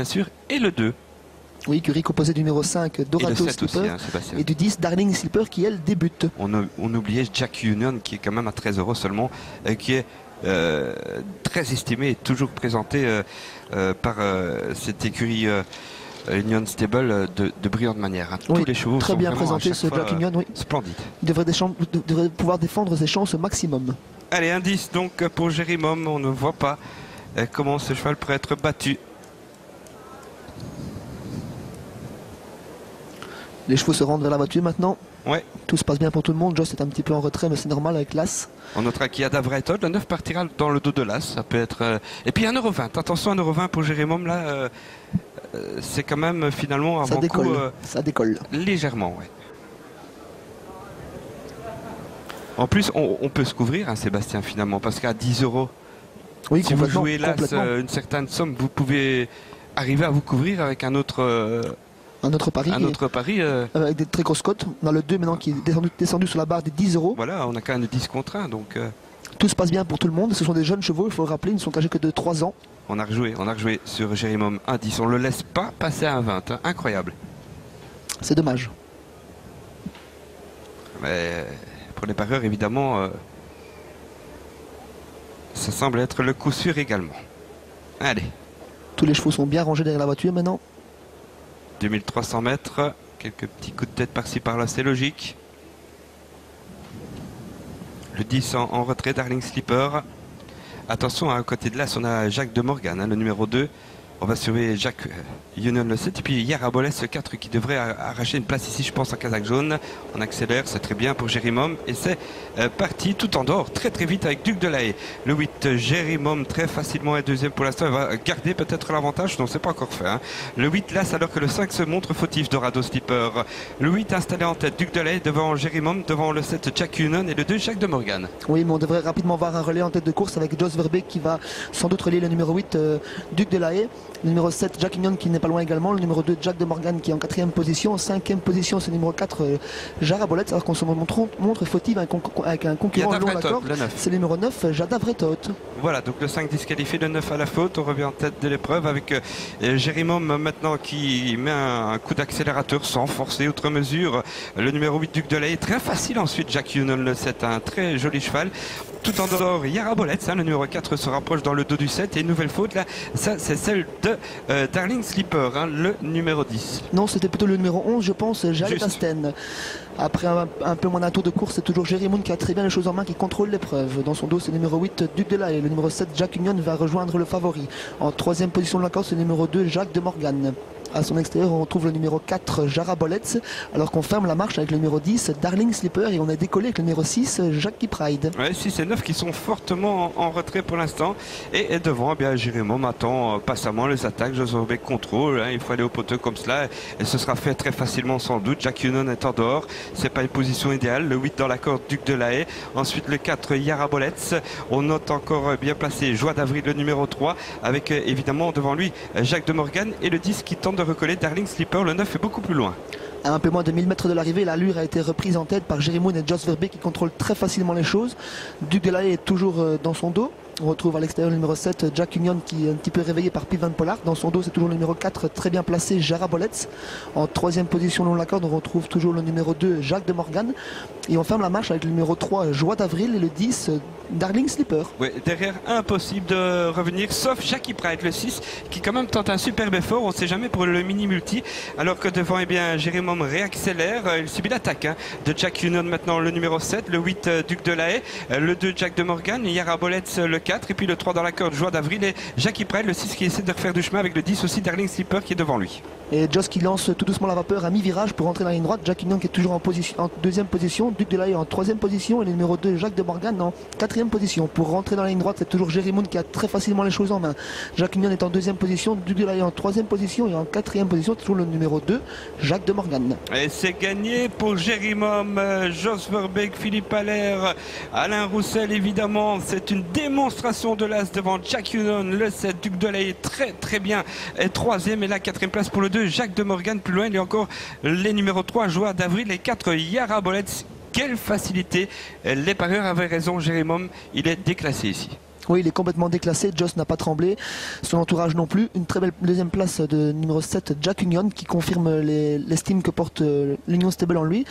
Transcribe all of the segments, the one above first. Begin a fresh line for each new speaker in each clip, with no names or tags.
bien sûr, et le 2.
Oui, Curie composé du numéro 5, Dorato Slipper,
hein,
et du 10, Darling Slipper, qui elle débute.
On oubliait Jack Union, qui est quand même à 13 € seulement, qui est très estimé et toujours présenté par cette écurie Union Stable de brillante manière. Hein.
Oui,
tous les chevaux
très
sont
bien
vraiment
présenté ce Jack Union, oui.
Splendide.
Il devrait pouvoir défendre ses chances au maximum.
Allez, indice donc pour Jérimum, on ne voit pas comment ce cheval pourrait être battu.
Les chevaux se rendent vers la voiture maintenant.
Ouais.
Tout se passe bien pour tout le monde. Joss est un petit peu en retrait, mais c'est normal avec l'As.
On notera qu'il y a Davray-Todd. Le 9 partira dans le dos de l'As. Ça peut être. Et puis 1,20 €. Attention, 1,20 € pour Jérimum. Là, c'est quand même finalement
ça
avant
décolle.
coup.
Ça décolle.
Légèrement, ouais. En plus, on peut se couvrir, hein, Sébastien, finalement, parce qu'à 10 €,
oui,
si vous jouez l'As une certaine somme, vous pouvez arriver à vous couvrir avec un autre.
Un autre pari. Avec des très grosses cotes. On a le 2 maintenant qui est descendu sur la barre des 10 €.
Voilà, on a quand même 10 contre 1. Donc,
tout se passe bien pour tout le monde. Ce sont des jeunes chevaux, il faut le rappeler, ils ne sont âgés que de 3 ans.
On a rejoué sur Jérimum 1,10. On ne le laisse pas passer à 1,20. Hein. Incroyable.
C'est dommage.
Mais pour les parieurs, évidemment, ça semble être le coup sûr également. Allez.
Tous les chevaux sont bien rangés derrière la voiture maintenant.
2300 mètres, quelques petits coups de tête par-ci par-là, c'est logique. Le 10 en retrait, Darling Slipper. Attention, à côté de là, on a Jacques de Morgan, hein, le numéro 2. On va surveiller Jacques Union le 7. Et puis hier à Bolès, le 4 qui devrait arracher une place ici, je pense, en casaque jaune. On accélère, c'est très bien pour Jérimum. Et c'est parti tout en dehors, très très vite avec Duc de la Haye. Le 8, Jérimum, très facilement est deuxième pour l'instant. Il va garder peut-être l'avantage, non, c'est pas encore fait. Hein. Le 8 lasse alors que le 5 se montre fautif, Dorado Slipper. Le 8 installé en tête, Duc de la Haye devant Jérimum, devant le 7, Jack Union et le 2, Jacques de Morgan.
Oui, mais on devrait rapidement voir un relais en tête de course avec Jos Verbeek qui va sans doute relier le numéro 8, Duc de la Haye. Le numéro 7, Jack Union qui n'est pas loin également. Le numéro 2, Jack de Morgan qui est en 4e position. En 5e position, c'est le numéro 4, Jarabolette. Alors qu'on se montre fautive avec un concurrent long d'accord. C'est le numéro 9, Jada Vretot.
Voilà, donc le 5 disqualifié, le 9 à la faute. On revient en tête de l'épreuve avec Jérimum maintenant qui met un coup d'accélérateur sans forcer outre mesure. Le numéro 8, Duc de la Haye, très facile ensuite. Jack Union le 7, un très joli cheval. Tout en dehors, Yarabolette, hein, le numéro 4 se rapproche dans le dos du 7. Et une nouvelle faute, là, ça c'est celle de Darling Slipper, hein, le numéro 10.
Non, c'était plutôt le numéro 11, je pense, Jalet Asten. Après un peu moins d'un tour de course, c'est toujours Jérimum qui a très bien les choses en main, qui contrôle l'épreuve. Dans son dos, c'est le numéro 8, Duc de la Haye. Le numéro 7, Jack Union, va rejoindre le favori. En 3e position de la course, c'est le numéro 2, Jacques de Morgan. À son extérieur, on trouve le numéro 4, Jarabolette, alors qu'on ferme la marche avec le numéro 10, Darling Slipper, et on a décollé avec le numéro 6, Jackie Pride.
Ouais, 6 et 9 qui sont fortement en retrait pour l'instant. Et devant, eh bien, Jérimum attend patiemment les attaques. Jos Verbeek contrôle, hein, il faut aller au poteau comme cela. Et ce sera fait très facilement sans doute. Jack Union est en dehors. C'est pas une position idéale. Le 8 dans la corde, Duc de la Haye. Ensuite, le 4, Yarabolette. On note encore bien placé Joie d'Avril, le numéro 3, avec évidemment devant lui Jacques de Morgan. Et le 10 qui tente de recoller Darling Slipper. Le 9 est beaucoup plus loin.
À un peu moins de 1000 mètres de l'arrivée, l'allure a été reprise en tête par Jérimum et Jos Verbeek qui contrôlent très facilement les choses. Duc de la Haye est toujours dans son dos. On retrouve à l'extérieur le numéro 7, Jack Union, qui est un petit peu réveillé par Pivan Pollard. Dans son dos, c'est toujours le numéro 4, très bien placé, Jarabolette. En 3e position long la corde, on retrouve toujours le numéro 2, Jacques de Morgan. Et on ferme la marche avec le numéro 3, Joie d'Avril, et le 10, Darling Slipper.
Oui, derrière, impossible de revenir, sauf Jackie Pride, le 6, qui quand même tente un superbe effort. On ne sait jamais pour le mini-multi. Alors que devant, eh bien, Jérimum réaccélère. Il subit l'attaque, hein, de Jack Union maintenant, le numéro 7, le 8, Duc de la Haye, le 2, Jack de Morgan, Yarabolette, le 4, et puis le 3 dans la corde, Joie d'Avril, et Jackie Pride, le 6 qui essaie de refaire du chemin avec le 10 aussi, Darling Slipper qui est devant lui.
Et Jos qui lance tout doucement la vapeur à mi-virage pour rentrer dans la ligne droite. Jack Union qui est toujours en 2e position, Duc de la Haye en 3e position et le numéro 2, Jacques de Morgan en 4e position. Pour rentrer dans la ligne droite, c'est toujours Jérimum qui a très facilement les choses en main. Jack Union est en 2e position, Duc de la Haye en 3e position et en 4e position, toujours le numéro 2, Jacques de Morgan.
Et c'est gagné pour Jérimum, Jos Verbeek, Philippe Allaire, Alain Roussel évidemment. C'est une démonstration de l'as devant Jack Union, le 7, Duc de la Haye très très bien. Et 3e et la 4e place pour le 2, Jacques de Morgan. Plus loin, il y a encore les numéros 3, Joie d'Avril, et 4, Yarabolette. Quelle facilité. Les parieurs avaient raison, Jérimum, il est déclassé ici.
Oui, il est complètement déclassé. Joss n'a pas tremblé. Son entourage non plus. Une très belle deuxième place de numéro 7, Jack Union, qui confirme l'estime que porte l'Union Stable en lui.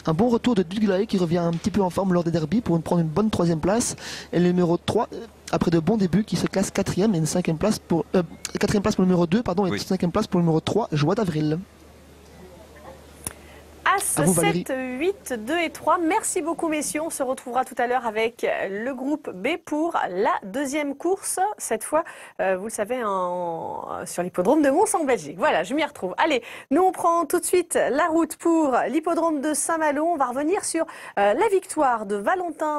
Un bon retour de Duglae qui revient un petit peu en forme lors des derbies pour prendre une bonne troisième place. Et le numéro 3, après de bons débuts, qui se classe quatrième et une quatrième place pour le numéro 2, pardon, et cinquième place pour le numéro 3, Joie d'Avril.
As, 7, 8, 2 et 3. Merci beaucoup, messieurs. On se retrouvera tout à l'heure avec le groupe B pour la deuxième course. Cette fois, vous le savez, sur l'hippodrome de Mons en Belgique. Voilà, je m'y retrouve. Allez, nous, on prend tout de suite la route pour l'hippodrome de Saint-Malo. On va revenir sur la victoire de Valentin